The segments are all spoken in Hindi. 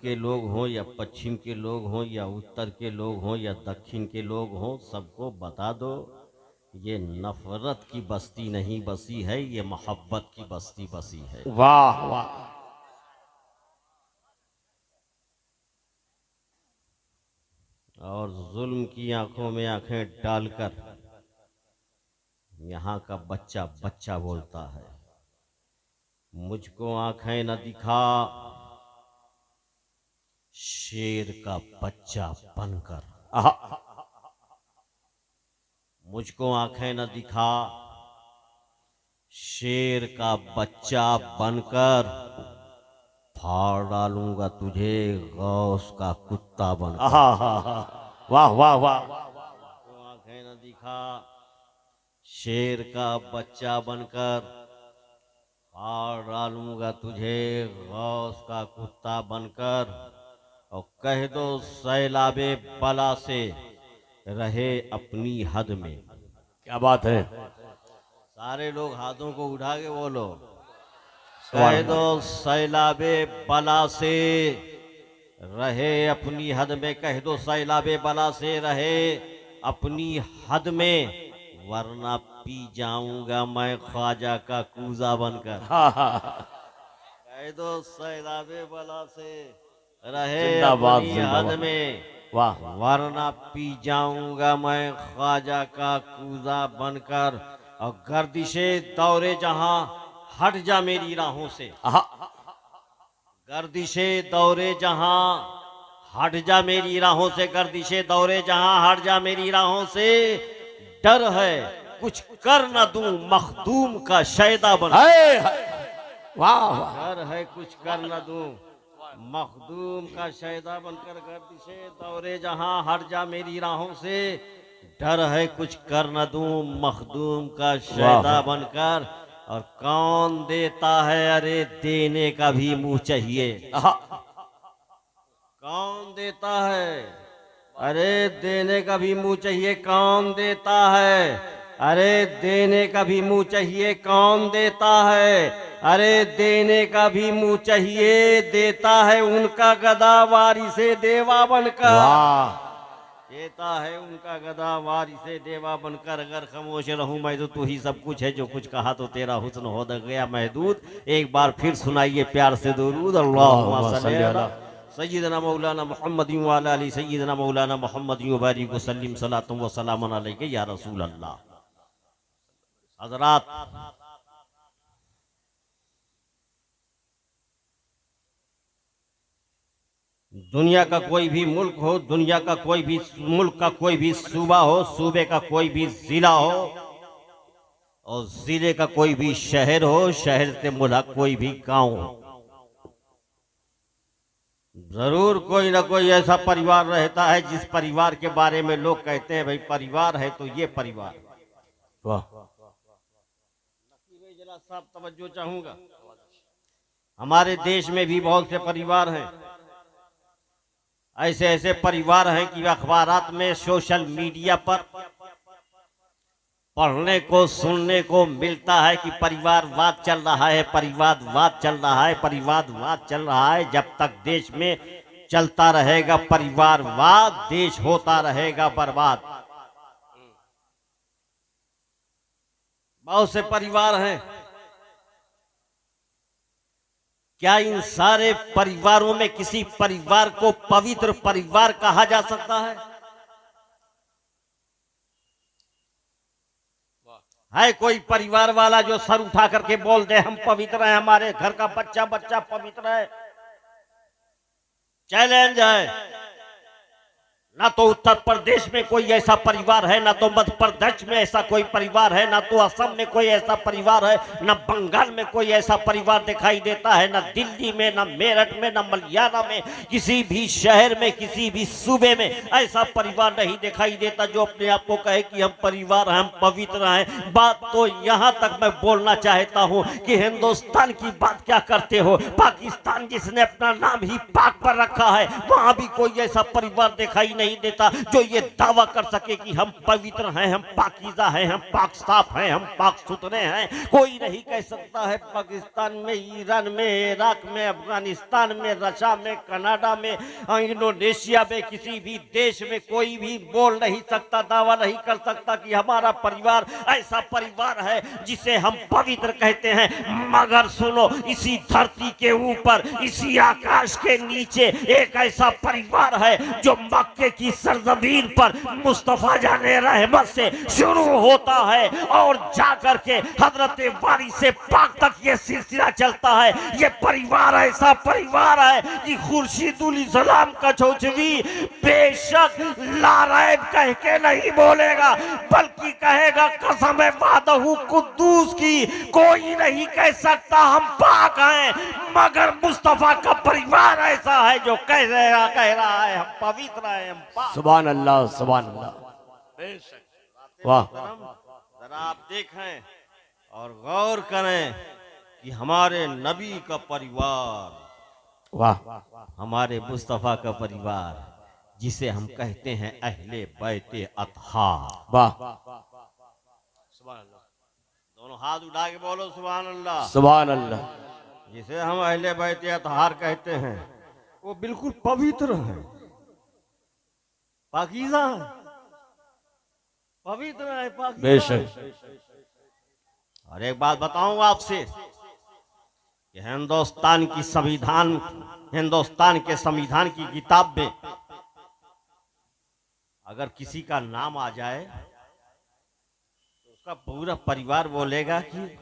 के लोग हों या पश्चिम के लोग हों या उत्तर के लोग हों या दक्षिण के लोग हों, सबको बता दो ये नफरत की बस्ती नहीं बसी है, ये मोहब्बत की बस्ती बसी है। वाह वाह। और जुल्म की आंखों में आंखें डालकर यहाँ का बच्चा बच्चा बोलता है, मुझको आंखें न दिखा शेर का बच्चा बनकर। आहा, मुझको आंखें न दिखा शेर का बच्चा बनकर, फाड़ डालूंगा तुझे गौस का कुत्ता बनकर। आहा, आहा, वाह वाह वाह। मुझको आंखें न दिखा शेर का बच्चा बनकर, फाड़ डालूंगा तुझे गौस का कुत्ता बनकर। और कह दो सैलाबे बला से रहे अपनी हद में। क्या बात है। सारे लोग हाथों को उठा के बोलो, कह दो सैलाबे बला से रहे अपनी हद में। कह दो सैलाबे बला से रहे अपनी हद में, वरना पी जाऊंगा मैं ख्वाजा का कूजा बनकर। कह दो सैलाबे बला से रहे जिंदाबाद, अपनी जिंदाबाद। हद में, वाह वरना पी जाऊंगा मैं ख्वाजा का कूजा बनकर। और गर्दिशे दौरे जहां हट जा मेरी राहों से। आहा, गर्दिशे दौरे जहां हट जा मेरी राहों से। गर्दिशे दौरे जहां हट जा मेरी राहों से, डर है कुछ कर न दूं मखदूम का शैदा बन। हाय, हाय, वाह वाह। डर है कुछ कर न दूं मखदूम का शैदा बनकर। गर्दिशे दौरे जहां हट जा मेरी राहों से, डर है कुछ कर न दूं मखदूम का शैदा बनकर। और कौन देता है, अरे देने का भी मुंह चाहिए। आहा, कौन देता है, अरे देने का भी मुंह चाहिए। कौन देता है, अरे देने का भी मुंह चाहिए। कौन देता है, अरे देने का भी मुंह चाहिए। देता है उनका गदा वारी से देवा बनकर। वाह। देता है उनका गदा वारी से देवा बनकर। अगर खामोश रहूं मैं तो तू ही सब कुछ है, जो कुछ कहा तो तेरा हुस्न हो गया महदूद। एक बार फिर सुनाइए प्यार से दुरूद। अल्लाहुम्मा सल्ली अला सय्यिदना मौलाना मुहम्मद व अला अली सय्यिदना मौलाना मुहम्मद व बारिक व सल्लिम सलातुम व सलामुन अलैका या रसूल अल्लाह। हजरात, दुनिया का कोई भी मुल्क हो, दुनिया का कोई भी मुल्क का कोई भी सूबा हो, सूबे का कोई भी जिला हो, और जिले का कोई भी शहर हो, शहर से मुल्क कोई भी गांव हो, जरूर कोई ना कोई ऐसा परिवार रहता है जिस परिवार के बारे में लोग कहते हैं भाई परिवार है तो ये परिवार। वाह। जरा साहब तवज्जो चाहूंगा, हमारे देश में भी बहुत से परिवार हैं। ऐसे ऐसे परिवार हैं कि अखबारात में, सोशल मीडिया पर पढ़ने को सुनने को मिलता है कि परिवारवाद चल रहा है, परिवारवाद चल रहा है, परिवारवाद चल रहा है। जब तक देश में चलता रहेगा परिवारवाद, देश होता रहेगा बर्बाद। बहुत से परिवार हैं, क्या इन सारे परिवारों में किसी परिवार को पवित्र परिवार कहा जा सकता है? है कोई परिवार वाला जो सर उठा करके बोल दे हम पवित्र हैं, हमारे घर का बच्चा बच्चा पवित्र है? चैलेंज है। ना तो उत्तर प्रदेश में कोई ऐसा परिवार है, ना तो मध्य प्रदेश में ऐसा कोई परिवार है, ना तो असम में कोई ऐसा परिवार है, ना बंगाल में कोई ऐसा परिवार दिखाई देता है, ना दिल्ली में, ना मेरठ में, ना मलियाला में, किसी भी शहर में, किसी भी सूबे में ऐसा परिवार नहीं दिखाई देता जो अपने आप को कहे कि हम परिवार हैं, हम पवित्र हैं। बात तो यहाँ तक मैं बोलना चाहता हूँ कि हिंदुस्तान की बात क्या करते हो, पाकिस्तान जिसने अपना नाम ही पाक पर रखा है, वहां भी कोई ऐसा परिवार दिखाई नहीं नहीं देता जो ये दावा कर सके कि हम पवित्र हैं, हम पाकीज़ा हैं, हम पाक साफ हैं, हम पाक सुथरे हैं। कोई नहीं कह सकता है। पाकिस्तान में, ईरान में, इराक में, अफगानिस्तान में, रशिया में, कनाडा में, इंडोनेशिया में, किसी भी देश में कोई भी बोल नहीं सकता, दावा नहीं कर सकता कि हमारा परिवार ऐसा परिवार है जिसे हम पवित्र कहते हैं। मगर सुनो, इसी धरती के ऊपर, इसी आकाश के नीचे एक ऐसा परिवार है जो मक्के की सरजमीन पर मुस्तफा जाने रहमत से शुरू होता है और जाकर के हजरत वारी से पाक तक ये सिलसिला चलता है। ये परिवार ऐसा परिवार है कि खुर्शीदुल इस्लाम कछौचवी बेशक लारैब कह के नहीं बोलेगा, बल्कि कहेगा कसम वादहू कुद्दूस की, कोई नहीं कह सकता हम पाक हैं, मगर मुस्तफा का परिवार ऐसा है जो कह रहा है हम पवित्र हैं, हम पाक। सुभान अल्लाह, सुभान अल्लाह। वाह। जरा आप देखें और गौर करें कि हमारे नबी का परिवार, वाह हमारे मुस्तफा का परिवार, जिसे हम कहते हैं अहले बैते अतहार। वाह। दोनों हाथ उठा के बोलो सुभान अल्लाह। सुभान अल्लाह। जिसे हम अहले बैते अतहार कहते हैं वो बिल्कुल पवित्र है, पाकीज़ा है, पवित्र है, पाकीज़ा है। बेशक। और एक बात बताऊं आपसे कि हिंदुस्तान के संविधान की किताब में अगर किसी का नाम आ जाए तो उसका पूरा परिवार बोलेगा कि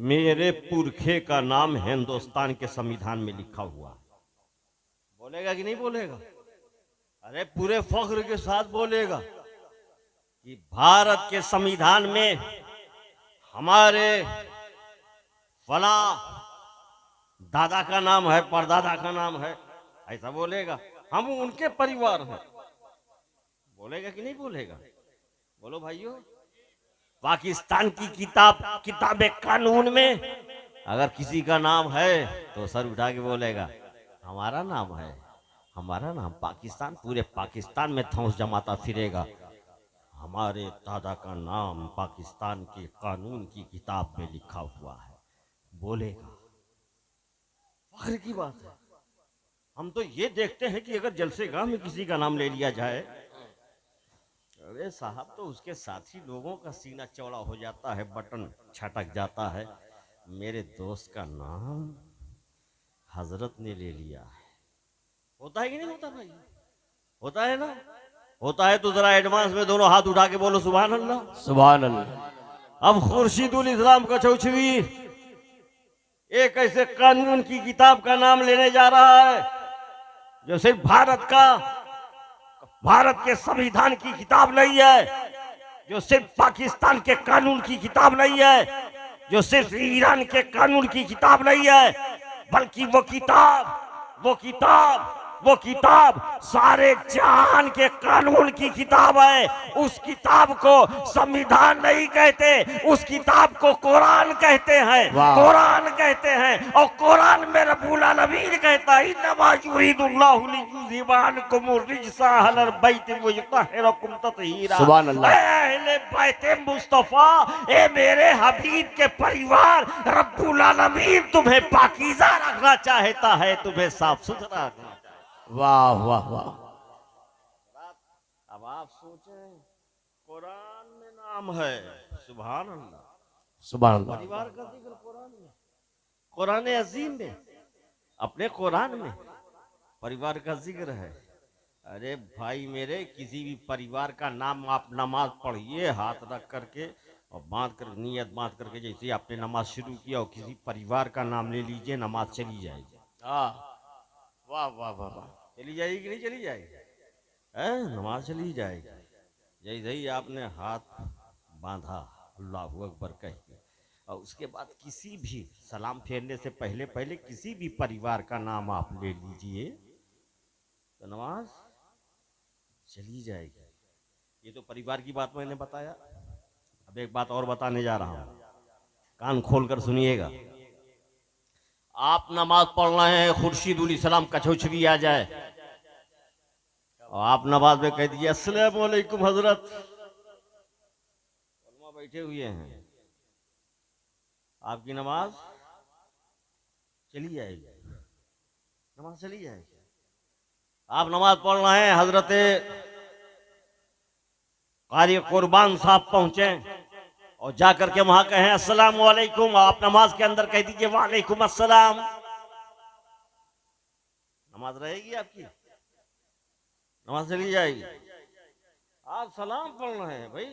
मेरे पुरखे का नाम हिंदुस्तान के संविधान में लिखा हुआ। बोलेगा कि नहीं बोलेगा? अरे पूरे फख्र के साथ बोलेगा कि भारत के संविधान में हमारे फला दादा का नाम है, परदादा का नाम है, ऐसा बोलेगा। हम उनके परिवार हैं। बोलेगा कि नहीं बोलेगा? बोलो भाइयों। पाकिस्तान की किताब कानून में अगर किसी का नाम है तो सर उठा के बोलेगा हमारा नाम है, हमारा नाम पाकिस्तान, पूरे पाकिस्तान में धौंस जमाता फिरेगा, हमारे दादा का नाम पाकिस्तान के कानून की किताब में लिखा हुआ है, बोलेगा। फख्र की बात है। हम तो ये देखते हैं कि अगर जलसेगाह में किसी का नाम ले लिया जाए, अरे साहब, तो उसके साथी लोगों का सीना चौड़ा हो जाता है, बटन छटक जाता है। मेरे दोस्त का नाम हजरत ने ले लिया है। होता है कि नहीं होता भाई? होता है ना? होता है तो जरा एडवांस में दोनों हाथ उठा के बोलो सुभान अल्लाह। सुभान अल्लाह। अब खुर्शीदुल इस्लाम कछौचवी एक ऐसे कानून की किताब का नाम लेने जा रहा है जो सिर्फ भारत के संविधान की किताब नहीं है, जो सिर्फ पाकिस्तान के कानून की किताब नहीं है, जो सिर्फ ईरान के कानून की किताब नहीं है, बल्कि वो किताब सारे जहान के कानून की किताब है। उस किताब को संविधान नहीं कहते, उस किताब को कुरान कहते हैं, कुरान कहते हैं। और कुरान में रब्बुल आलमीन कहता है इन्नमा युरीदुल्लाहु लियुज़हिबा अन्कुम रिज्सा अहलल बैत व युतहिरकुम तत्हीरा। सुभान अल्लाह। अहले बैत मुस्तफा, ए मेरे हबीब के परिवार, रब्बुल आलमीन तुम्हें पाकीज़ा रखना चाहता है, तुम्हें साफ सुथरा रखना। वाह वाह वाह। अब आप सोचें, कुरान में नाम है, सुभान अल्लाह, सुभान अल्लाह। परिवार का जिक्र कुरान में, कुरान अजीम में, अपने कुरान में परिवार का जिक्र है। अरे भाई मेरे, किसी भी परिवार का नाम आप नमाज पढ़िए हाथ रख करके और बांध कर, नियत बांध करके, जैसे आपने नमाज शुरू किया और किसी परिवार का नाम ले लीजिए, नमाज चली जाएगी। वाह वाह वाह वाह। चली जाएगी कि नहीं चली जाएगी? नमाज चली जाएगी। जैसे ही आपने हाथ बांधा अल्लाहू अकबर कह के, और उसके बाद किसी भी सलाम फेरने से पहले किसी भी परिवार का नाम आप ले लीजिए तो नमाज चली जाएगी। ये तो परिवार की बात मैंने बताया। अब एक बात और बताने जा रहा हूं, कान खोलकर सुनिएगा। आप नमाज पढ़ रहे हैं, खुर्शीदुल इस्लाम कछौचवी आ जाए, और आप नमाज में कह दीजिए अस्सलाम वालेकुम हजरत, बैठे हुए हैं, आपकी नमाज चली जाएगी, नमाज चली जाएगी। आप नमाज पढ़ रहे हैं, हजरत कारी कुर्बान साहब पहुंचे और जाकर के वहां कहें अस्सलाम वालेकुम, आप नमाज के अंदर कह दीजिए वालेकुम अस्सलाम, नमाज रहेगी आपकी, नमाज चली जाएगी। आप सलाम पढ़ रहे हैं भाई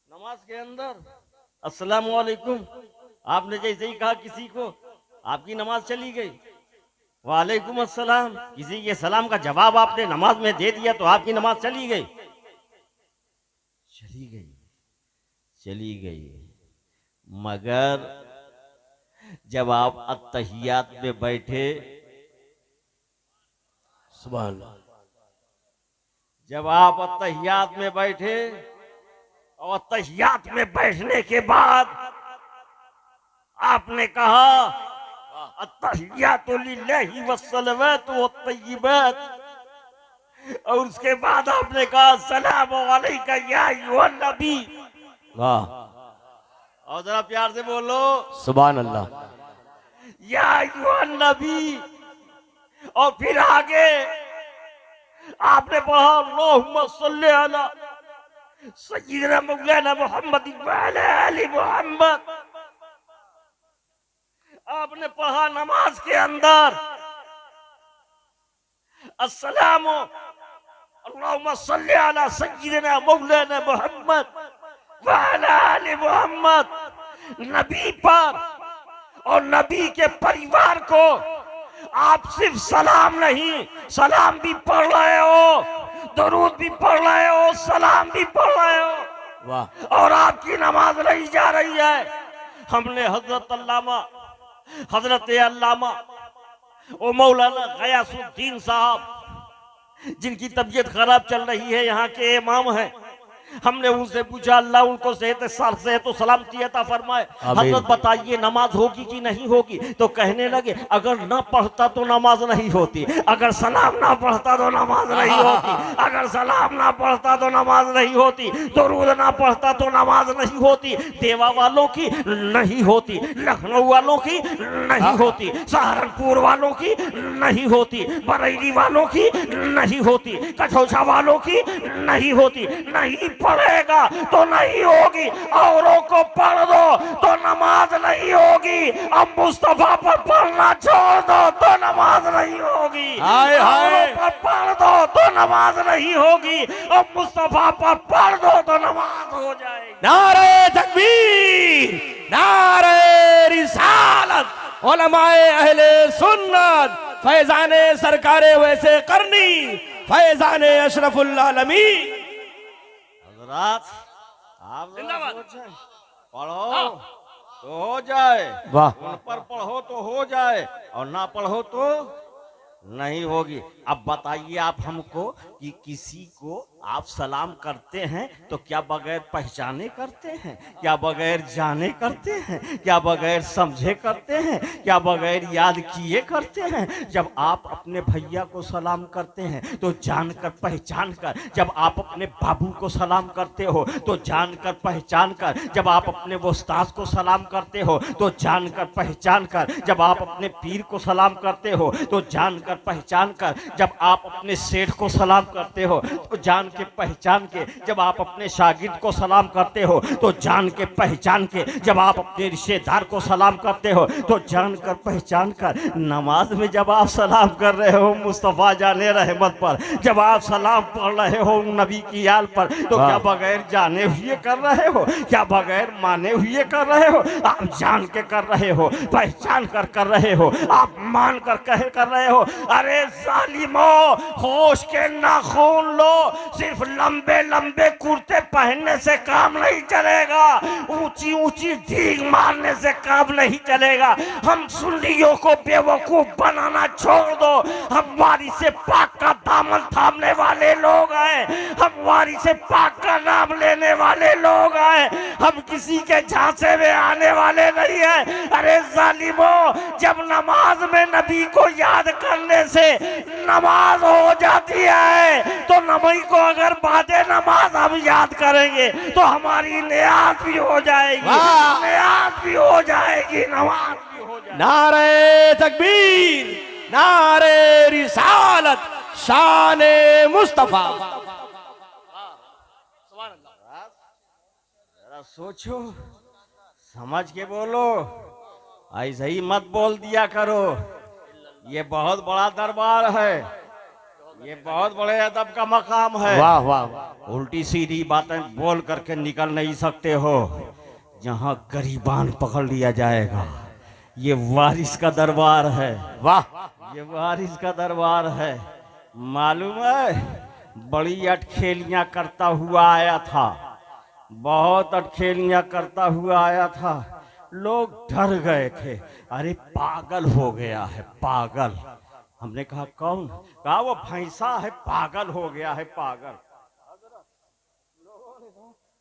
नमाज के अंदर, अस्सलाम वालेकुम, आपने जैसे ही कहा किसी को, आपकी नमाज चली गई। वालेकुम अस्सलाम, किसी के सलाम का जवाब आपने नमाज में दे दिया तो आपकी नमाज चली गई, चली गई, चली गई। मगर जब आप अत्तहियात में बैठे, सुभान अल्लाह, जब आप अत्तहियात में बैठे और अत्तहियात में बैठने के बाद आपने कहा अत्तहियातु लिल्लाहि वस्सलावातु वत्तय्यिबात, और उसके बाद आपने कहा अस्सलामु अलैका या अय्युहन नबी, वाह, और जरा प्यार से बोलो सुभान अल्लाह, या अय्युहन नबी। और फिर आगे आपने पढ़ा अल्लाहुम्मा सल्ली अला सय्यिदना मौलाना मुहम्मद व अला आलि मुहम्मद। आपने पढ़ा नमाज के अंदर अस्सलामु अल्लाहुम्मा सल्ली अला सय्यिदना मौलाना मुहम्मद व अला आलि मुहम्मद। नबी पर और नबी के परिवार को आप सिर्फ सलाम नहीं, सलाम भी पढ़ रहे हो, दरूद भी पढ़ रहे हो, सलाम भी पढ़ रहे हो, वाह, और आपकी नमाज नहीं जा रही है। हमने हजरत अल्लामा ओ मौलाना गयासुद्दीन साहब, जिनकी तबीयत खराब चल रही है, यहाँ के इमाम हैं, हमने उनसे पूछा अल्लाह उनको सेहत सलामती अता फरमाए, हजरत बताइए नमाज होगी कि नहीं होगी? तो कहने लगे अगर ना पढ़ता तो नमाज नहीं होती, अगर सलाम ना पढ़ता तो नमाज नहीं होती, अगर सलाम ना पढ़ता तो नमाज नहीं होती, दुरूद ना पढ़ता तो नमाज नहीं होती। देवा वालों की नहीं होती, लखनऊ वालों की नहीं होती, सहारनपुर वालों की नहीं होती, बरेली वालों की नहीं होती, कठौसा वालों की नहीं होती। नहीं पढ़ेगा तो नहीं होगी, औरों को पढ़ दो तो नमाज नहीं होगी, अब मुस्तफा पर पढ़ना छोड़ दो तो नमाज नहीं होगी, औरों पर पढ़ दो तो नमाज नहीं होगी, अब मुस्तफा पर पढ़ दो तो नमाज हो जाएगी। नारे तकबीर, नारे रिसालत, उलमाए अहले सुन्नत, फैजाने सरकारे वैसे करनी, फैजाने अशरफुल आलमीन। हजरात आप पढ़ो तो हो जाए, वाह, उन पर पढ़ो तो हो जाए, और ना पढ़ो तो नहीं होगी। अब बताइए आप हमको कि किसी को आप सलाम करते हैं तो क्या बगैर पहचाने करते हैं, क्या बगैर जाने करते हैं, क्या बगैर समझे करते हैं, क्या बगैर याद किए करते हैं? जब आप अपने भैया को सलाम करते हैं तो जानकर पहचान कर, जब आप अपने बाबू को सलाम करते हो तो जानकर पहचान कर, जब आप अपने उस्ताद को सलाम करते हो तो जानकर पहचान कर, जब आप अपने पीर को सलाम करते हो तो जानकर पहचान कर, जब आप अपने सेठ को सलाम करते हो तो जान के पहचान के, जब आप अपने शागिर्द को सलाम करते हो तो जान के पहचान के, जब आप अपने रिश्तेदार को सलाम करते हो तो जान कर पहचान कर। नमाज में जब आप सलाम कर रहे हो मुस्तफ़ा जाने रहमत पर, जब आप सलाम पढ़ रहे हो नबी की याल पर, तो क्या बगैर जाने हुए कर रहे हो, क्या बगैर माने हुए कर रहे हो? आप जान के कर रहे हो, पहचान कर कर रहे हो, आप मान कर कर रहे हो। अरे जालिमो, होश के नाखून लो, सिर्फ लंबे लंबे कुर्ते पहनने से काम नहीं चलेगा, ऊंची ऊंची ढींग मारने से काम नहीं चलेगा। हम सुन्नियों को बेवकूफ बनाना छोड़ दो, हम वारी से पाक का दामन थामने वाले लोग हैं, हम वारी से पाक का नाम लेने वाले लोग हैं, हम किसी के झांसे में आने वाले नहीं हैं। अरे जालिमो, जब नमाज में नबी को याद करना पढ़ने से नमाज हो जाती है, तो नबी को अगर बादे नमाज हम याद करेंगे तो हमारी नियाज भी हो जाएगी, नियाज भी हो जाएगी, नमाज भी हो जाएगी। नारे तकबीर, नारे रिसालत, शान मुस्तफा। जरा सोचो, समझ के बोलो, ऐसे ही मत बोल दिया करो। ये बहुत बड़ा दरबार है, ये बहुत बड़े अदब का मकाम है। वाह वाह वाह। उल्टी सीधी बातें बोल करके निकल नहीं सकते हो। जहाँ गरीबान पकड़ लिया जाएगा। ये वारिस का दरबार है। वाह, ये वारिस का दरबार है। मालूम है, बड़ी अटखेलियां करता हुआ आया था, बहुत अटखेलियां करता हुआ आया था। लोग डर गए थे, अरे पागल हो गया है, पागल। हमने कहा कौन? कहा वो भैंसा है, पागल हो गया है, पागल।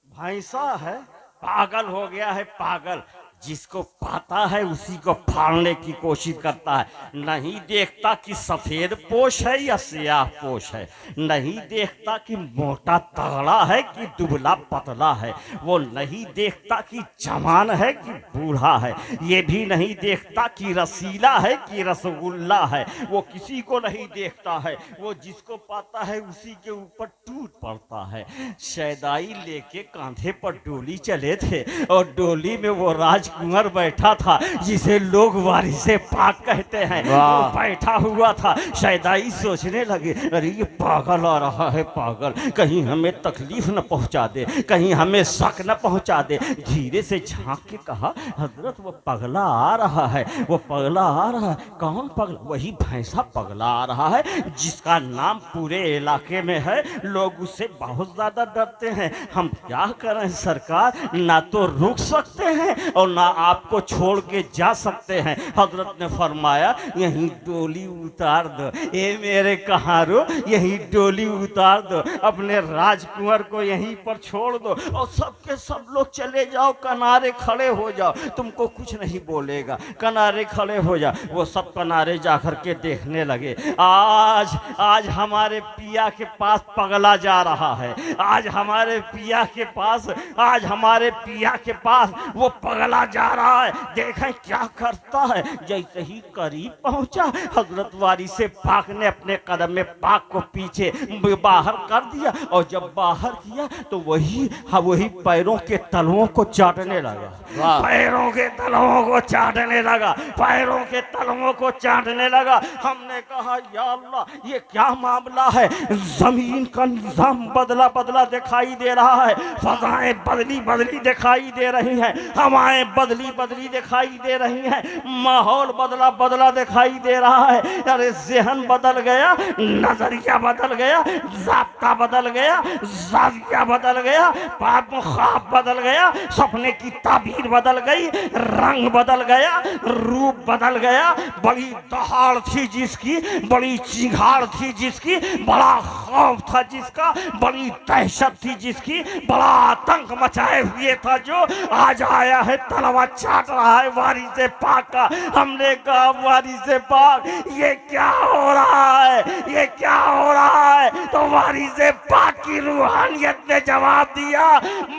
भैंसा है, पागल हो गया है, पागल। जिसको पाता है उसी को फाड़ने की कोशिश करता है। नहीं देखता कि सफेद पोश है या स्याह पोश है, नहीं देखता कि मोटा तगड़ा है कि दुबला पतला है, वो नहीं देखता कि जवान है कि बूढ़ा है, ये भी नहीं देखता कि रसीला है कि रसगुल्ला है, वो किसी को नहीं देखता है। वो जिसको पाता है उसी के ऊपर टूट पड़ता है। शैदाई लेके कांधे पर डोली चले थे और डोली में वो राजकुंवर बैठा था जिसे लोग वारिसे पाक कहते हैं। वो बैठा हुआ था। शैदाई सोचने लगे, अरे ये पागल आ रहा है, पागल, कहीं हमें तकलीफ न पहुंचा दे, कहीं हमें शक न पहुंचा दे। धीरे से झांक के कहा, हजरत वो पगला आ रहा है, वो पगला आ रहा है। कौन पगला? वही भैंसा पगला आ रहा है जिसका नाम पूरे इलाके में है। लोग उससे बहुत ज्यादा डरते हैं। हम क्या करें सरकार, ना तो रुक सकते हैं और ना आपको छोड़ के जा सकते हैं। हजरत ने फरमाया, यही डोली उतार दो, ये मेरे कहारो, यही डोली उतार दो, अपने राजकुंवर को यहीं पर छोड़ दो और सबके सब लोग चले जाओ, किनारे खड़े हो जाओ, तुमको कुछ नहीं बोलेगा, किनारे खड़े हो जाओ। वो सब किनारे जाकर के देखने लगे। आज हमारे पिया के पास पगला जा रहा है, आज हमारे पिया के पास, आज हमारे पिया के पास वो पगला जा रहा है, देखें क्या करता है। जैसे ही करीब पहुंचा, हजरत वारिसे पाक ने अपने कदम में पाक को पीछे बाहर कर दिया और जब बाहर किया तो वही पैरों के तलवों को चाटने लगा, पैरों के तलवों को चाटने लगा, पैरों के तलवों को चाटने लगा। हमने कहा, या अल्लाह, ये क्या मामला है? जमीन का निजाम बदला बदला दिखाई दे रहा है, फजाएं बदली बदली दिखाई दे रही हैं, हवाएं बदली बदली दिखाई दे रही हैं, माहौल बदला बदला दिखाई दे रहा है। अरे ज़हन बदल गया, नजरिया बदल गया, ज़ाब्ता बदल गया, ज़ाविया बदल गया, पाप ख्वाब बदल गया, सपने की ताबीर बदल गई, रंग बदल गया, रूप बदल गया। बड़ी दहाड़ थी जिसकी, बड़ी चिंगाड़ थी जिसकी, बड़ा खौफ था जिसका, बड़ी दहशत थी जिसकी, बड़ा आतंक मचाए हुए था जो, आज आया है तलवार चाट रहा है वारिसे पाक का। हमने कहा, वारिसे पाक, ये क्या हो रहा है, ये क्या हो रहा है? तो वारिसे पाक की रूहानियत ने जवाब दिया,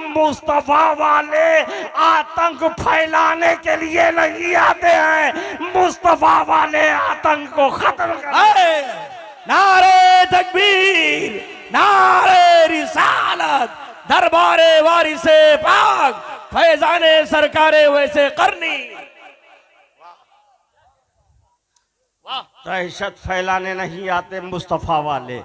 मुस्तफा वाले आतंक फैलाने के लिए नहीं आते हैं, मुस्तफा वाले आतंक को खत्म करने। नारे तकबीर, नारे रिसालत, दरबारे वारिसे पाक, फैजाने सरकारे वैसे करनी। दहशत फैलाने नहीं आते मुस्तफ़ा वाले,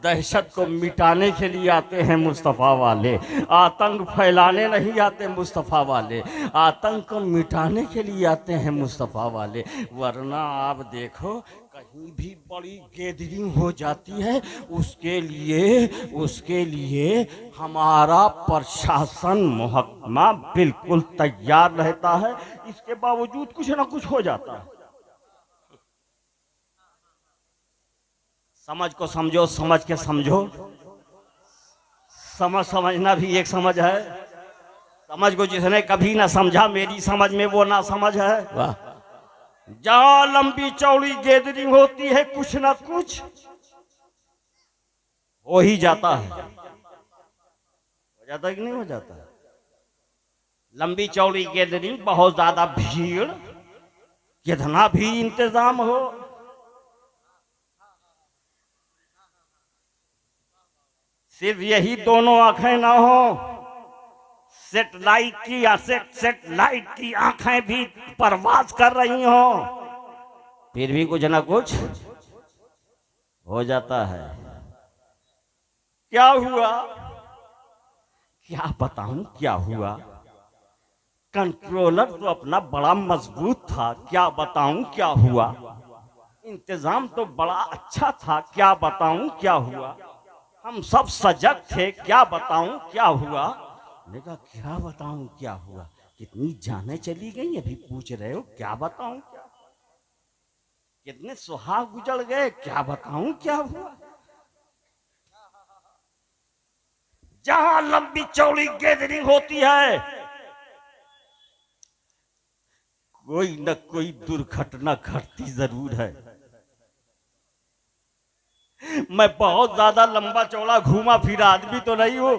दहशत को मिटाने के लिए आते हैं मुस्तफ़ा वाले। आतंक फैलाने नहीं आते मुस्तफ़ा वाले, आतंक को मिटाने के लिए आते हैं मुस्तफ़ा वाले। वरना आप देखो, कहीं भी बड़ी गैदरिंग हो जाती है, उसके लिए हमारा प्रशासन महकमा बिल्कुल तैयार रहता है। इसके बावजूद कुछ ना कुछ हो जाता है। समझ को समझो, समझ के समझो। समझना भी एक समझ है। समझ को जिसने कभी ना समझा, मेरी समझ में वो ना समझ है। वाह, जहां लंबी चौड़ी गैदरिंग होती है कुछ ना कुछ हो ही जाता है। हो जाता है कि नहीं हो जाता है? लंबी चौड़ी गैदरिंग, बहुत ज्यादा भीड़, कितना भी इंतजाम हो, सिर्फ यही दोनों आंखें ना हो, सेटेलाइट की या सेटेलाइट की आंखें भी परवाज कर रही हो, फिर भी कुछ ना कुछ हो जाता है। क्या हुआ? क्या बताऊं क्या हुआ? कंट्रोलर तो अपना बड़ा मजबूत था, क्या बताऊं क्या हुआ? इंतजाम तो बड़ा अच्छा था, क्या बताऊं क्या हुआ? हम सब सजग थे, क्या बताऊं क्या हुआ? लेकिन क्या बताऊं क्या हुआ? कितनी जानें चली गई, अभी पूछ रहे हो क्या बताऊं क्या? कितने सुहाग गुजर गए, क्या बताऊं क्या हुआ? जहां लंबी चौड़ी गैदरिंग होती है कोई न कोई दुर्घटना घटती जरूर है। मैं बहुत ज्यादा लंबा चौड़ा घूमा फिरा आदमी तो नहीं हूं,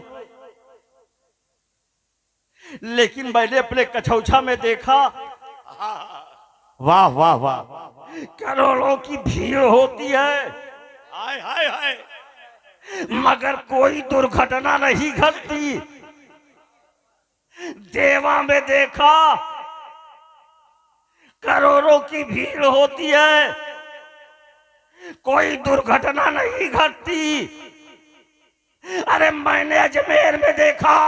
लेकिन मैंने अपने कछौछा में देखा, वाह वाह वाह, करोड़ों की भीड़ होती है, हाय हाय हाय, मगर कोई दुर्घटना नहीं घटती। देवा में देखा, करोड़ों की भीड़ होती है, कोई दुर्घटना नहीं घटती। अरे मैंने अजमेर में देखा,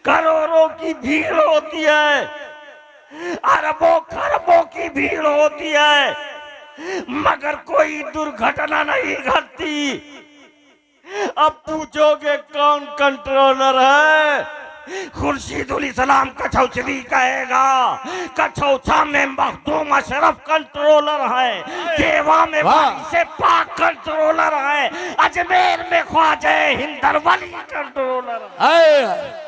करोड़ों की भीड़ होती है, अरबों खरबों की भीड़ होती है, मगर कोई दुर्घटना नहीं घटती। अब पूछोगे कौन कंट्रोलर है? खुर्शीदुल इस्लाम कछौचली कहेगा, कछौछा में मखदूम अशरफ कंट्रोलर है, देवा में से पाक कंट्रोलर है, अजमेर में ख्वाजा हिंदर वली कंट्रोलर है।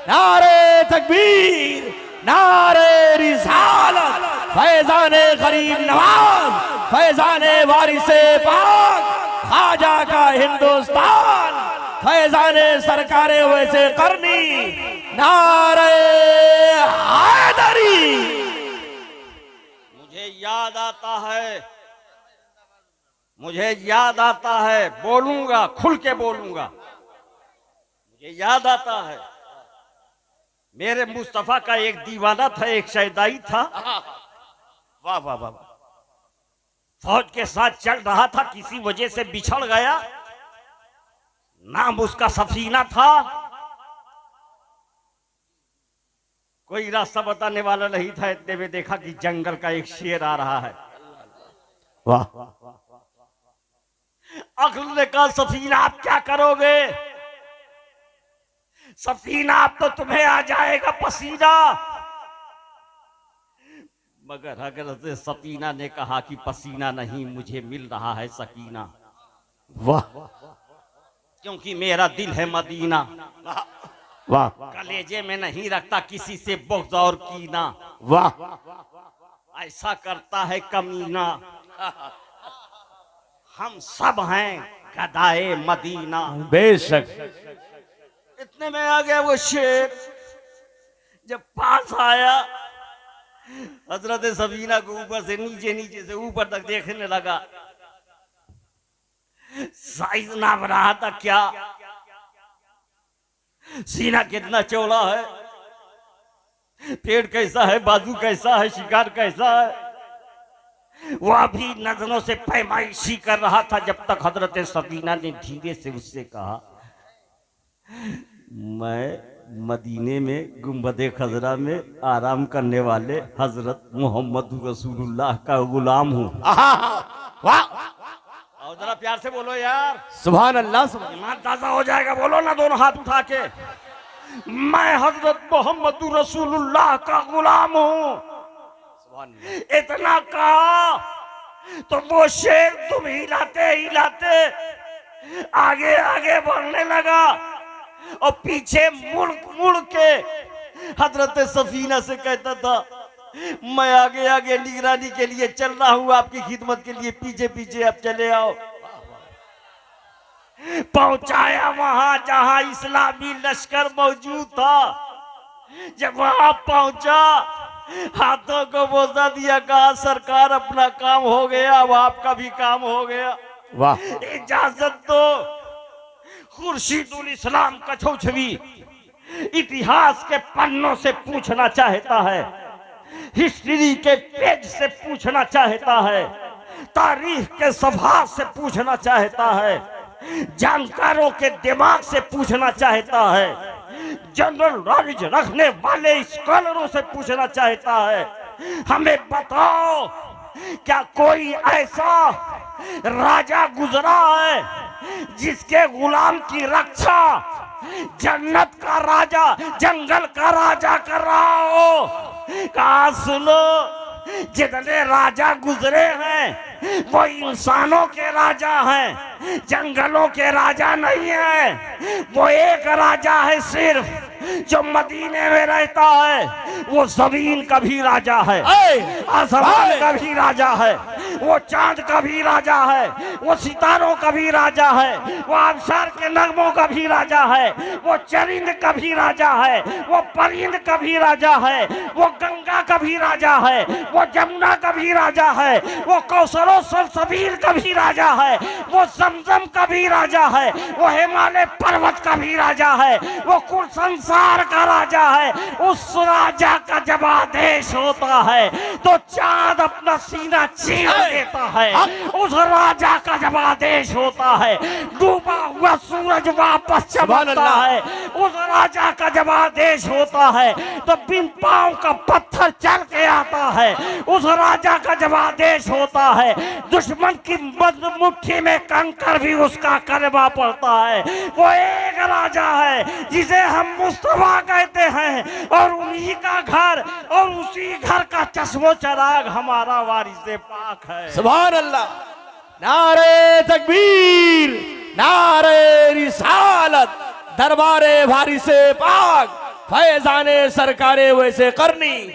नारे तकबीर, नारे रिसालत, फैजाने गरीब नवाज, फैजाने वारिसे पाक, ख्वाजा का हिंदुस्तान, फैजाने सरकारे वैसे करनी, नारे हैदरी। मुझे याद आता है, मुझे याद आता है, बोलूंगा खुल के बोलूंगा, मुझे याद आता है मेरे मुस्तफा का एक दीवाना था, एक शैदाई था, वाह वाह वाह, फौज के साथ चल रहा था, किसी वजह से बिछड़ गया, नाम उसका सफीना था, कोई रास्ता बताने वाला नहीं था। इतने में देखा कि जंगल का एक शेर आ रहा है, वाह, अक्ल ने कहा सफीना आप क्या करोगे? सफीना आप तो तुम्हें आ जाएगा पसीना, मगर हजरत सफीना ने कहा कि पसीना नहीं, मुझे मिल रहा है सकीना, वाह, क्योंकि मेरा दिल है मदीना, वाह, कलेजे में नहीं रखता किसी से बुग़्ज़ और कीना, वाह, ऐसा करता है कमीना, हम सब हैं गदाए मदीना। बेशक। इतने में आ गया वो शेर, जब पास आया हजरत सफीना को ऊपर से नीचे, नीचे से ऊपर तक देखने लगा, साइज नाप रहा था क्या, सीना कितना चौड़ा है, पेड़ कैसा है, बाजू कैसा है, शिकार कैसा है, वह भी नजरों से पैमाइशी कर रहा था, जब तक हजरत सफीना ने धीरे से उससे कहा, मैं मदीने में गुंबदे खजरा में आराम करने वाले हजरत मोहम्मद रसूलुल्लाह का गुलाम हूँ। वाह, और जरा प्यार से बोलो यार, सुभान अल्लाह, सुभान। ईमान ताजा हो जाएगा, बोलो ना दोनों हाथ उठा के, मैं हजरत मोहम्मद रसूलुल्लाह का गुलाम हूँ। इतना कहा तो वो शेर तुम हिलाते हिलाते आगे आगे बढ़ने लगा और पीछे मुड़ मुड़ के हजरत सफीना से कहता था, मैं आगे आगे निगरानी के लिए चल रहा हूं, आपकी खिदमत के लिए पीछे पीछे आप चले आओ। पहुंचाया वहां जहां इस्लामी लश्कर मौजूद था। जब वहां पहुंचा, हाथों को बोसा दिया, कहा सरकार अपना काम हो गया, अब आपका भी काम हो गया, वाह इजाजत दो। खुर्शीदुल इस्लाम कछौछवी इतिहास के पन्नों से पूछना चाहता है, हिस्ट्री के पेज से पूछना चाहता है, तारीख के सफा से पूछना चाहता है, जानकारों के दिमाग से पूछना चाहता है, जनरल नॉलेज रखने वाले स्कॉलरों से पूछना चाहता है। हमें बताओ, क्या कोई ऐसा राजा गुजरा है जिसके गुलाम की रक्षा जन्नत का राजा, जंगल का राजा कर रहा हो? कहा सुनो, जितने राजा गुजरे हैं वो इंसानों के राजा हैं, जंगलों के राजा नहीं है। वो एक राजा है सिर्फ, जो मदीने में रहता है, वो जमीन का भी राजा है, आसमान का भी राजा है, वो चांद का भी राजा है, वो सितारों का भी राजा है, वो आबशार के नगमों का भी राजा है, वो चरिंद का भी राजा है, वो परिंद का भी राजा है, वो गंगा का भी राजा है, वो जमुना का भी राजा है, वो कौसरो सलसबील का भी राजा है, वो जमजम का भी राजा है, वो हिमालय पर्वत का भी राजा है, वो कुल संसार का राजा है। उस राजा का जब आदेश होता है तो चांद अपना सीना चीर देता है। उस राजा का जब आदेश होता है, डूबा हुआ सूरज वापस चमकता है। उस राजा का जब आदेश होता है तो बिन पांव का पत्थर चल के आता है। उस राजा का जब आदेश होता है, दुश्मन की मुट्ठी में कंकर भी उसका कलमा पड़ता है। वो एक राजा है जिसे हम मुस्तफा कहते हैं, और उन्हीं का घर और उसी घर का चश्मो चराग हमारा वारिसे पाक है। सुभान अल्लाह। नारे तकबीर, नारे रिसालत, दरबारे वारिसे पाक, फैजाने सरकारे वैसे करनी।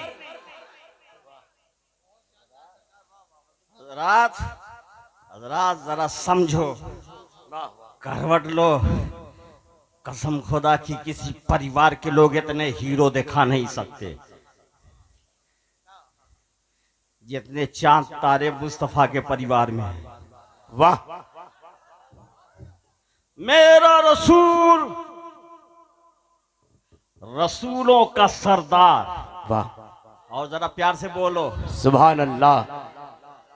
हजरात जरा समझो, करवट लो। कसम खुदा की किसी परिवार के लोग इतने हीरो दिखा नहीं सकते जितने चांद तारे मुस्तफा के परिवार में है। वाह, मेरा रसूल रसूलों का सरदार। वाह, और जरा प्यार से बोलो, सुभान अल्लाह।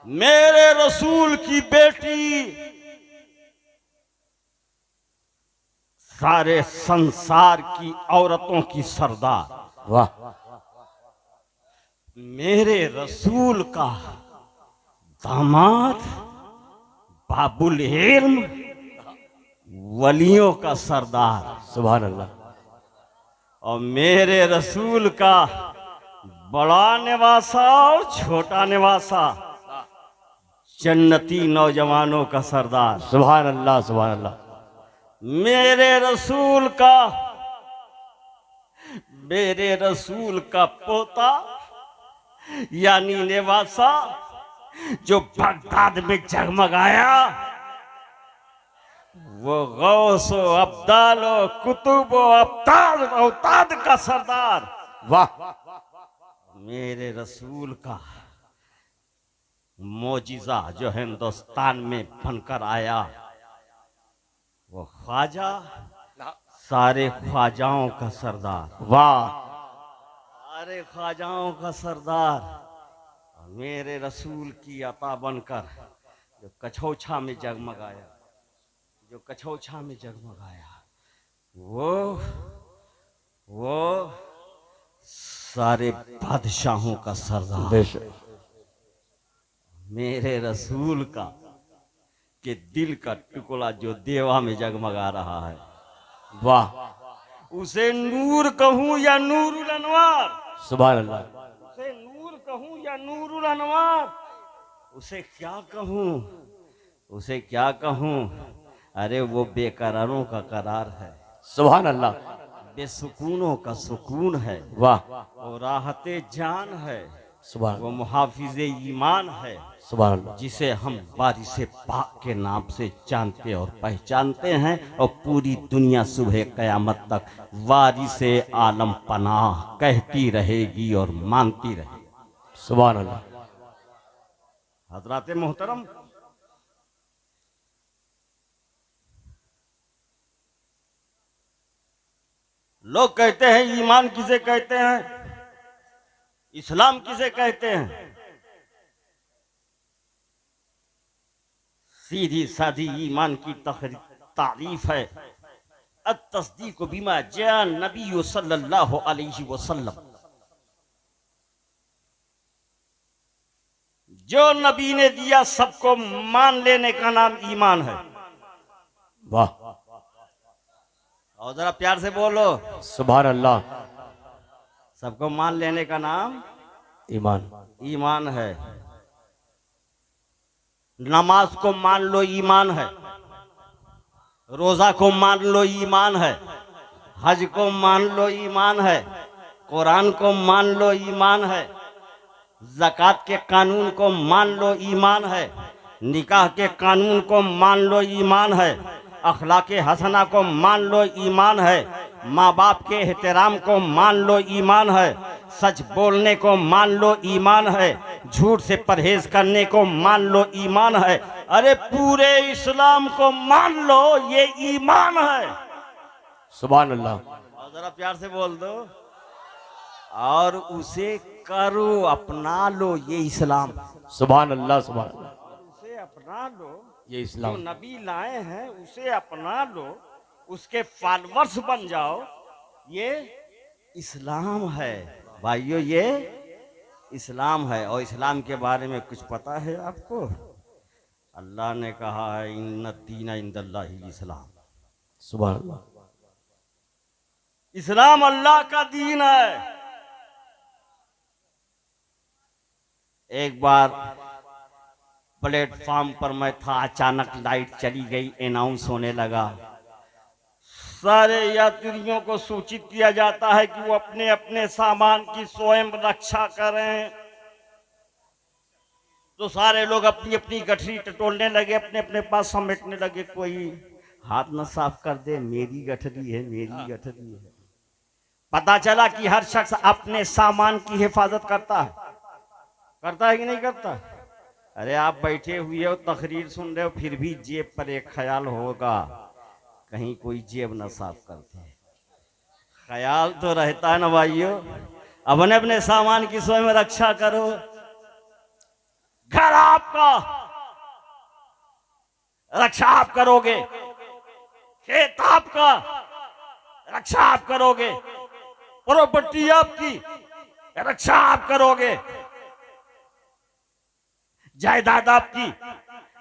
मेरे रसूल की बेटी सारे संसार की औरतों की सरदार। वाह, मेरे रसूल का दामाद बाबुल इल्म, वलियों का सरदार। सुभान अल्लाह। और मेरे रसूल का बड़ा निवासा और छोटा निवासा, जन्नती नौजवानों का सरदार। सुभान अल्लाह, सुभान अल्लाह। मेरे रसूल का पोता यानी निवासा, जो बगदाद में जगमगाया, वो गौसो अब्दालो कुतुबो अब्ताद औताद का सरदार। वाह, मेरे रसूल का मोजिजा जो हिंदुस्तान में बनकर आया, वो ख्वाजा सारे ख्वाजाओं का सरदार। वाह, सारे ख्वाजाओं का सरदार। मेरे रसूल की अता बनकर जो कछौछा में जगमगाया, जो कछौछा में जगमगाया, वो सारे बादशाहों का सरदार। बेशक। मेरे रसूल का के दिल का टुकड़ा जो देवा में जगमगा रहा है, वाह, उसे नूर कहूं या नूरुल अनवार, सुभान अल्लाह। उसे नूर कहूं या नूरुल अनवार, उसे क्या कहूं, उसे क्या कहूं? अरे वो बेकरारों का करार है, सुभान अल्लाह। बेसुकूनों का सुकून है, वाह, और राहते जान है। सुभान वो मुहाफिज ईमान है सुभान अल्लाह जिसे हम वारिस पाक के नाम से जानते और पहचानते हैं, और पूरी दुनिया सुबह कयामत तक वारिस आलम पनाह कहती रहेगी और मानती रहेगी। सुभान अल्लाह। हजरात मोहतरम, लोग कहते हैं ईमान किसे कहते हैं, इस्लाम किसे कहते हैं। सीधी साधी ईमान की तारीफ है अत-तस्दीक़ बिमा जा नबी सल्लल्लाहु अलैहि वसल्लम। जो नबी ने दिया सबको मान लेने का नाम ईमान है। वाह, और जरा प्यार से बोलो, सुभान अल्लाह। सबको मान लेने का नाम ईमान ईमान है। नमाज को मान लो ईमान है, रोजा को मान लो ईमान है, हज को मान लो ईमान है, कुरान को मान लो ईमान है, ज़कात के कानून को मान लो ईमान है, निकाह के कानून को मान लो ईमान है, अखलाक हसना को मान लो ईमान है, माँ बाप के एहतराम को मान लो ईमान है, सच बोलने को मान लो ईमान है, झूठ से परहेज करने को मान लो ईमान है। अरे पूरे इस्लाम को मान लो, ये ईमान है। सुभान अल्लाह। और जरा प्यार से बोल दो, और उसे करो, अपना लो, ये इस्लाम। सुभान अल्लाह सुभान अल्लाह। उसे अपना लो, ये जो इस्लाम। नबी लाए हैं उसे अपना लो, उसके फॉलोअर्स बन जाओ, ये इस्लाम है भाइयों, ये इस्लाम है। और इस्लाम के बारे में कुछ पता है आपको? अल्लाह ने कहा है इन्ना दीना इंदल्लाहिल इस्लाम। सुभान अल्लाह। इस्लाम अल्लाह का दीन है। एक बार प्लेटफॉर्म पर मैं था, अचानक लाइट चली गई, अनाउंस होने लगा, सारे यात्रियों को सूचित किया जाता है कि वो अपने अपने सामान की स्वयं रक्षा करें। तो सारे लोग अपनी अपनी गठरी टटोलने लगे, अपने अपने पास समेटने लगे। कोई हाथ न साफ कर दे, मेरी गठरी है, मेरी गठरी है। पता चला कि हर शख्स अपने सामान की हिफाजत करता है कि नहीं करता? अरे आप बैठे हुए हो, तकरीर सुन रहे हो, फिर भी जेब पर एक ख्याल होगा, कहीं कोई जेब न साफ करते। ख्याल तो रहता है ना भाइयों। अपने अपने सामान की स्वयं रक्षा करो। घर आपका, रक्षा आप करोगे। खेत आपका, रक्षा आप करोगे। प्रॉपर्टी आपकी, रक्षा आप करोगे। जायदाद आपकी,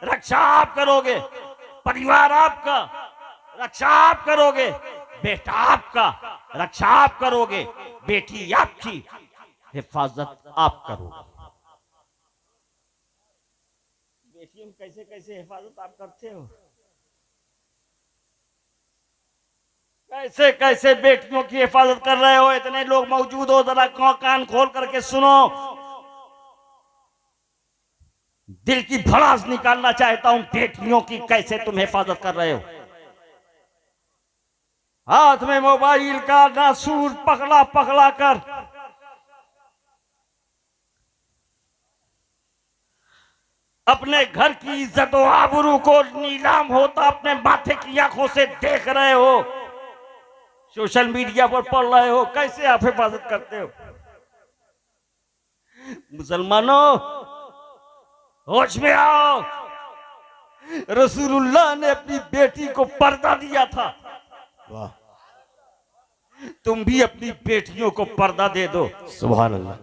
रक्षा आप करोगे। परिवार आपका, रक्षा आप करोगे। बेटा आपका, रक्षा आप करोगे। बेटी आपकी, हिफाजत आप करोगे। बेटियों की कैसे कैसे हिफाजत आप करते हो? कैसे कैसे बेटियों की हिफाजत कर रहे हो? इतने लोग मौजूद हो, जरा कान खोल करके सुनो। दिल की भड़ास निकालना चाहता हूं, बेटियों की कैसे तुम हिफाजत कर रहे हो। हाथ में मोबाइल का नासूर पकड़ा पकड़ा कर अपने घर की इज्जत और आबरू को नीलाम होता अपने माथे की आंखों से देख रहे हो, सोशल मीडिया पर पढ़ रहे हो। कैसे आप हिफाजत करते हो? मुसलमानों, होश में आओ। रसूलुल्लाह ने अपनी बेटी को पर्दा दिया था। वाह, तुम भी अपनी बेटियों को पर्दा दे दो। सुभान अल्लाह।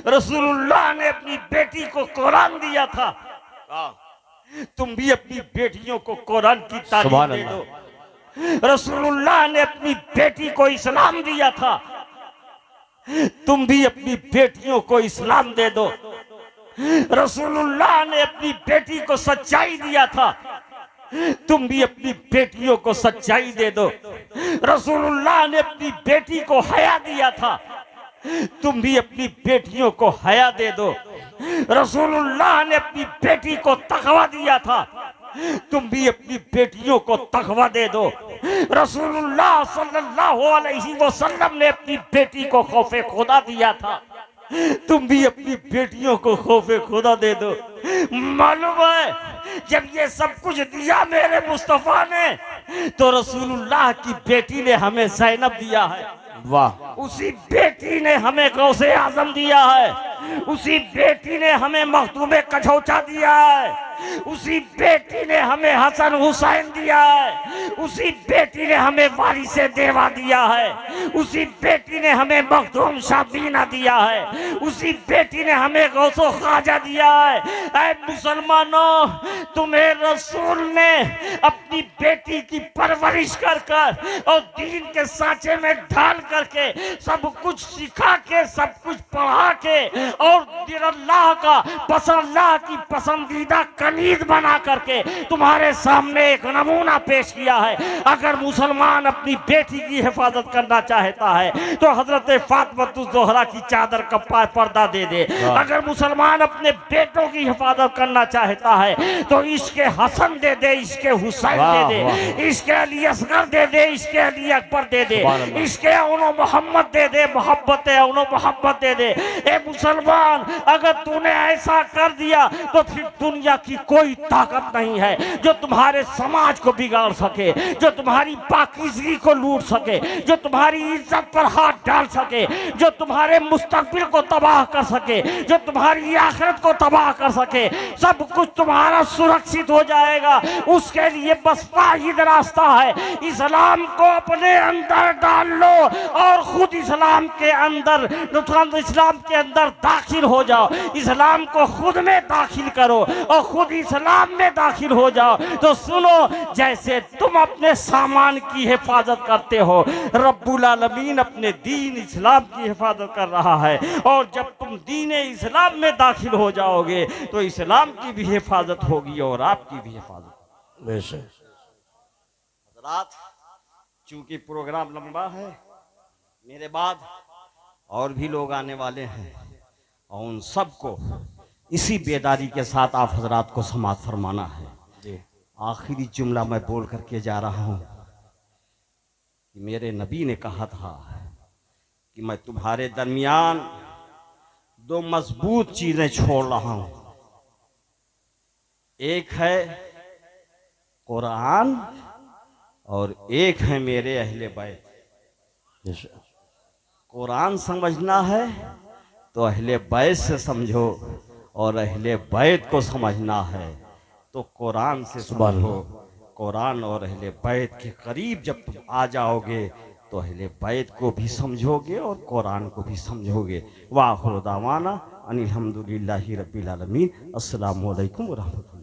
रसूलुल्लाह ने अपनी बेटी को कुरान दिया था, तुम भी अपनी बेटियों को कुरान की तालीम दे दो। रसूलुल्लाह ने अपनी बेटी को इस्लाम दिया था, तुम भी अपनी बेटियों को इस्लाम दे दो। रसूलुल्लाह ने अपनी बेटी को सच्चाई दिया था, तुम भी अपनी बेटियों को सच्चाई दे दो। रसूलुल्लाह ने अपनी बेटी को हया दिया था, तुम भी अपनी बेटियों को हया दे दो। रसूलुल्लाह ने अपनी बेटी को तकवा दिया था, तुम भी अपनी बेटियों को तकवा दे दो। रसूलुल्लाह सल्लल्लाहु अलैहि वसल्लम ने अपनी बेटी को खौफे खुदा दिया था, तुम भी अपनी बेटियों को खौफे खुदा दे दो। मालूम है जब ये सब कुछ दिया मेरे मुस्तफा ने, तो रसूलुल्लाह की बेटी ने हमें ज़ैनब दिया है, वाह, उसी बेटी ने हमें गौसे आजम दिया है, उसी बेटी ने हमें मखदूम कछौचा दिया है, उसी बेटी ने हमें हसन हुसैन दिया है, उसी बेटी ने हमें वारिसे देवा दिया है, उसी बेटी ने हमें मखदूम शाबीना दिया है, उसी बेटी ने हमें गौसो ख्वाजा दिया है। ऐ मुसलमानों, तुम्हें रसूल ने अपनी बेटी की परवरिश कर कर और दीन के सांचे में ढाल करके सब कुछ सिखा के, सब कुछ पढ़ा के और अल्लाह का अल्लाह की पसंदीदा कनीज बना करके तुम्हारे सामने एक नमूना पेश किया है। अगर मुसलमान अपनी बेटी की हिफाजत करना चाहता है तो हजरत फातिमा ज़ोहरा की चादर का पर्दा दे दे। अगर मुसलमान अपने बेटों की हिफाजत करना चाहता है तो इसके हसन दे दे, इसके हुसैन दे दे, इसके अली असगर दे दे, इसके अली अकबर दे दे, इसके उनो मोहम्मद दे दे, मोहब्बत उनो मोहब्बत दे दे। ए मुसलमान, अगर तूने ऐसा कर दिया तो फिर दुनिया की कोई ताकत नहीं है जो तुम्हारे समाज को बिगाड़ सके, जो तुम्हारी पाकीज़गी को लूट सके, जो तुम्हारी इज्जत पर हाथ डाल सके, जो तुम्हारे मुस्तकबिल को तबाह कर सके, जो तुम्हारी आखिरत को तबाह कर सके। सब कुछ तुम्हारा सुरक्षित हो जाएगा। उसके लिए बस वाहिद रास्ता है, इस्लाम को अपने अंदर डाल लो और खुद इस्लाम के अंदर दाखिल हो जाओ। इस्लाम को खुद में दाखिल करो और खुद इस्लाम में दाखिल हो जाओ। तो सुनो, जैसे तुम अपने सामान की हिफाजत करते हो, रब्बुल आलमीन अपने दीन इस्लाम की हिफाजत कर रहा है। और जब तुम दीन इस्लाम में दाखिल हो जाओगे तो इस्लाम की भी हिफाजत होगी और आपकी भी हिफाजत। बेशक रात चूंकि प्रोग्राम लंबा है, मेरे बाद और भी लोग आने वाले हैं और उन सबको इसी बेदारी के साथ आप हजरात को समाअत फरमाना है। जी, आखिरी जुमला मैं बोल करके जा रहा हूँ कि मेरे नबी ने कहा था कि मैं तुम्हारे दरमियान दो मजबूत चीजें छोड़ रहा हूँ, एक है कुरान और एक है मेरे अहले बैत। बेशक कुरान समझना है तो अहले बैत से समझो और अहले बैत को समझना है तो कुरान से समझो। कुरान और अहले बैत के करीब जब तुम आ जाओगे तो अहले बैत को भी समझोगे और कुरान को भी समझोगे। वाखिर दावाना अनिल हम्दुलिल्लाहि रब्बिल आलमीन। अस्सलामु अलैकुम व रहमतुल्लाह।